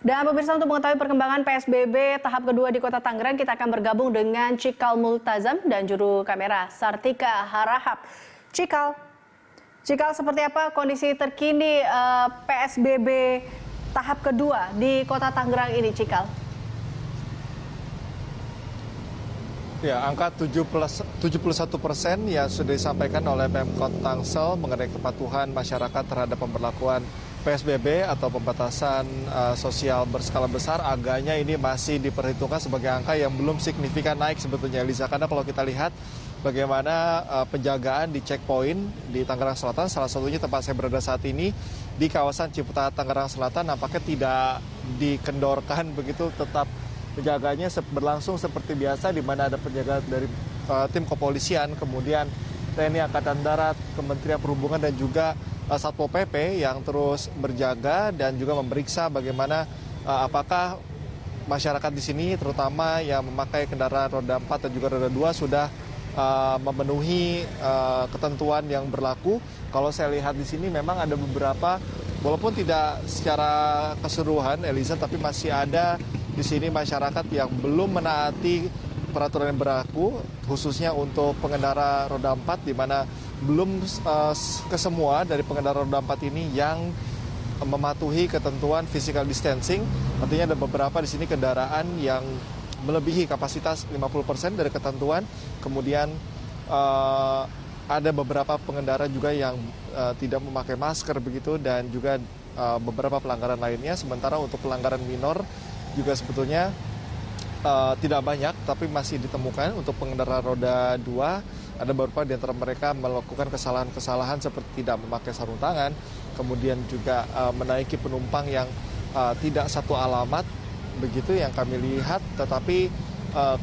Dan pemirsa, untuk mengetahui perkembangan PSBB tahap kedua di Kota Tangerang, kita akan bergabung dengan Cikal Multazam dan juru kamera Sartika Harahap. Cikal, seperti apa kondisi terkini PSBB tahap kedua di Kota Tangerang ini, Cikal? Ya, angka 71% yang sudah disampaikan oleh Pemkot Tangsel mengenai kepatuhan masyarakat terhadap pemberlakuan PSBB atau pembatasan sosial berskala besar, agaknya ini masih diperhitungkan sebagai angka yang belum signifikan naik sebetulnya, Eliza. Karena kalau kita lihat bagaimana penjagaan di checkpoint di Tangerang Selatan, salah satunya tempat saya berada saat ini, di kawasan Ciputat Tangerang Selatan, nampaknya tidak dikendorkan begitu, tetap penjaganya berlangsung seperti biasa, di mana ada penjagaan dari tim kepolisian, kemudian TNI Angkatan Darat, Kementerian Perhubungan, dan juga Satpol PP yang terus berjaga dan juga memeriksa bagaimana apakah masyarakat di sini, terutama yang memakai kendaraan roda 4 dan juga roda 2, sudah memenuhi ketentuan yang berlaku. Kalau saya lihat di sini memang ada beberapa, walaupun tidak secara keseluruhan, Eliza, tapi masih ada di sini masyarakat yang belum menaati peraturan yang berlaku, khususnya untuk pengendara roda 4, di mana belum kesemua dari pengendara roda 4 ini yang mematuhi ketentuan physical distancing. Artinya ada beberapa di sini kendaraan yang melebihi kapasitas 50% dari ketentuan. Kemudian ada beberapa pengendara juga yang tidak memakai masker begitu, dan juga beberapa pelanggaran lainnya. Sementara untuk pelanggaran minor juga sebetulnya tidak banyak, tapi masih ditemukan. Untuk pengendara roda 2, ada beberapa di antara mereka melakukan kesalahan-kesalahan seperti tidak memakai sarung tangan, kemudian juga menaiki penumpang yang tidak satu alamat, begitu yang kami lihat. Tetapi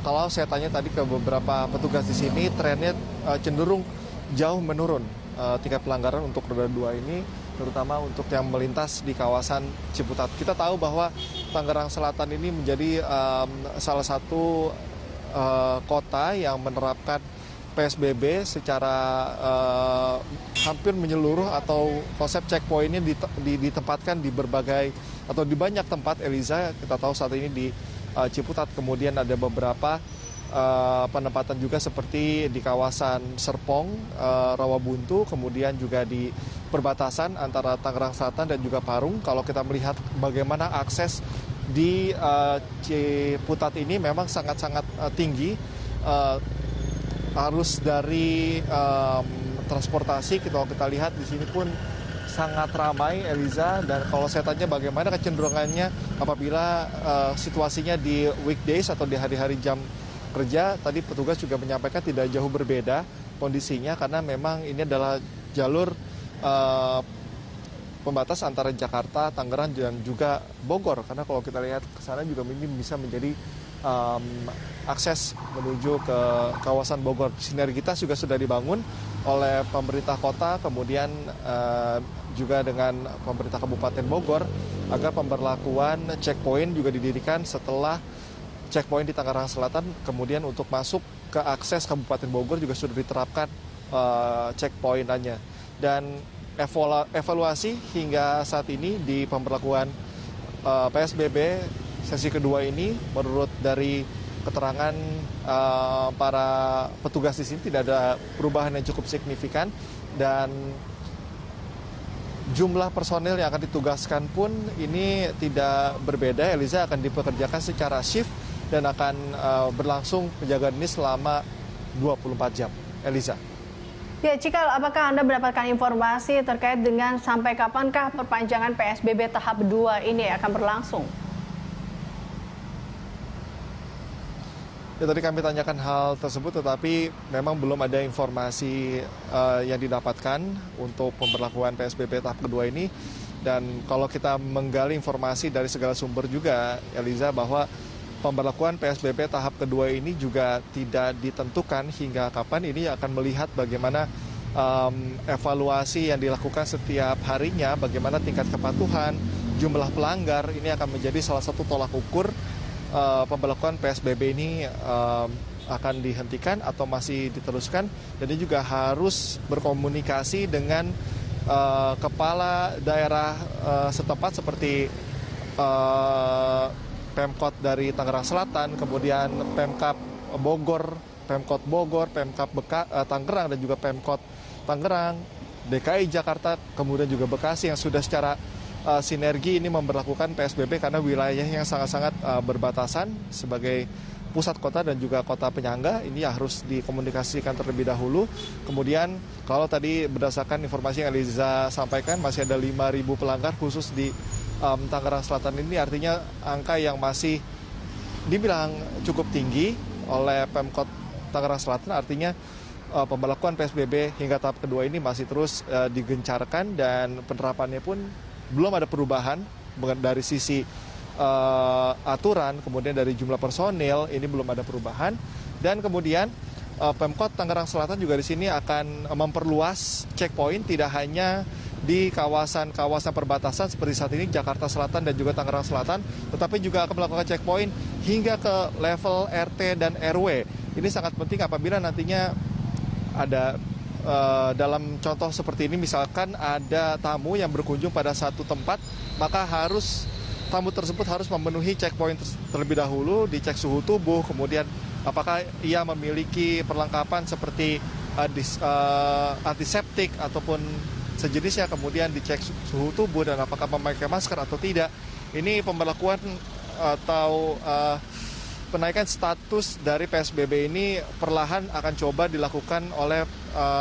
kalau saya tanya tadi ke beberapa petugas di sini, trennya cenderung jauh menurun tingkat pelanggaran untuk roda 2 ini, terutama untuk yang melintas di kawasan Ciputat. Kita tahu bahwa Tangerang Selatan ini menjadi salah satu kota yang menerapkan PSBB secara hampir menyeluruh, atau konsep checkpointnya ditempatkan di berbagai atau di banyak tempat, Eliza. Kita tahu saat ini di Ciputat, kemudian ada beberapa penempatan juga seperti di kawasan Serpong, Rawabuntu, kemudian juga di perbatasan antara Tangerang Selatan dan juga Parung. Kalau kita melihat bagaimana akses di Ciputat ini memang sangat-sangat tinggi. Arus dari transportasi, kalau kita lihat di sini pun sangat ramai, Eliza. Dan kalau saya tanya bagaimana kecenderungannya apabila situasinya di weekdays atau di hari-hari jam kerja, tadi petugas juga menyampaikan tidak jauh berbeda kondisinya, karena memang ini adalah jalur pembatas antara Jakarta, Tangerang, dan juga Bogor. Karena kalau kita lihat ke sana juga ini bisa menjadi akses menuju ke kawasan Bogor. Sinergitas juga sudah dibangun oleh pemerintah kota, kemudian juga dengan pemerintah Kabupaten Bogor, agar pemberlakuan checkpoint juga didirikan setelah checkpoint di Tangerang Selatan. Kemudian untuk masuk ke akses Kabupaten Bogor juga sudah diterapkan checkpoint-nya. Dan evaluasi hingga saat ini di pemberlakuan PSBB sesi kedua ini, menurut dari keterangan para petugas di sini, tidak ada perubahan yang cukup signifikan, dan jumlah personil yang akan ditugaskan pun ini tidak berbeda, Eliza. Akan dipekerjakan secara shift dan akan berlangsung penjagaan ini selama 24 jam, Eliza. Ya, Cikal, apakah Anda mendapatkan informasi terkait dengan sampai kapankah perpanjangan PSBB tahap 2 ini akan berlangsung? Ya, tadi kami tanyakan hal tersebut, tetapi memang belum ada informasi yang didapatkan untuk pemberlakuan PSBB tahap kedua ini. Dan kalau kita menggali informasi dari segala sumber juga, Eliza, bahwa pemberlakuan PSBB tahap kedua ini juga tidak ditentukan hingga kapan. Ini akan melihat bagaimana evaluasi yang dilakukan setiap harinya, bagaimana tingkat kepatuhan, jumlah pelanggar. Ini akan menjadi salah satu tolak ukur pemberlakuan PSBB ini akan dihentikan atau masih diteruskan. Dan ini juga harus berkomunikasi dengan kepala daerah setempat seperti Pemkot dari Tangerang Selatan, kemudian Pemkab Bogor, Pemkot Bogor, Pemkab Tangerang, dan juga Pemkot Tangerang, DKI Jakarta, kemudian juga Bekasi yang sudah secara sinergi ini memberlakukan PSBB karena wilayahnya sangat-sangat berbatasan sebagai pusat kota dan juga kota penyangga. Ini harus dikomunikasikan terlebih dahulu. Kemudian kalau tadi berdasarkan informasi yang Eliza sampaikan masih ada 5.000 pelanggar khusus di Tangerang Selatan ini, artinya angka yang masih dibilang cukup tinggi oleh Pemkot Tangerang Selatan, artinya pemberlakuan PSBB hingga tahap kedua ini masih terus digencarkan dan penerapannya pun belum ada perubahan dari sisi aturan, kemudian dari jumlah personil ini belum ada perubahan. Dan kemudian Pemkot Tangerang Selatan juga di sini akan memperluas checkpoint tidak hanya di kawasan-kawasan perbatasan seperti saat ini Jakarta Selatan dan juga Tangerang Selatan, tetapi juga akan melakukan checkpoint hingga ke level RT dan RW. Ini sangat penting apabila nantinya ada dalam contoh seperti ini, misalkan ada tamu yang berkunjung pada satu tempat, maka tamu tersebut harus memenuhi checkpoint terlebih dahulu, dicek suhu tubuh, kemudian apakah ia memiliki perlengkapan seperti antiseptik ataupun sejenisnya, kemudian dicek suhu tubuh dan apakah memakai masker atau tidak. Ini pemberlakuan atau penaikan status dari PSBB ini perlahan akan coba dilakukan oleh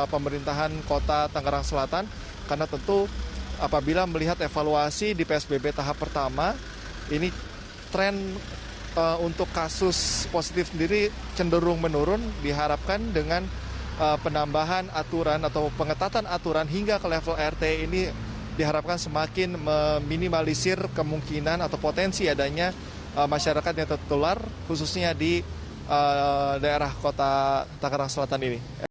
pemerintahan Kota Tangerang Selatan, karena tentu apabila melihat evaluasi di PSBB tahap pertama, ini tren untuk kasus positif sendiri cenderung menurun. Diharapkan dengan penambahan aturan atau pengetatan aturan hingga ke level RT ini diharapkan semakin meminimalisir kemungkinan atau potensi adanya masyarakat yang tertular, khususnya di daerah Kota Tangerang Selatan ini.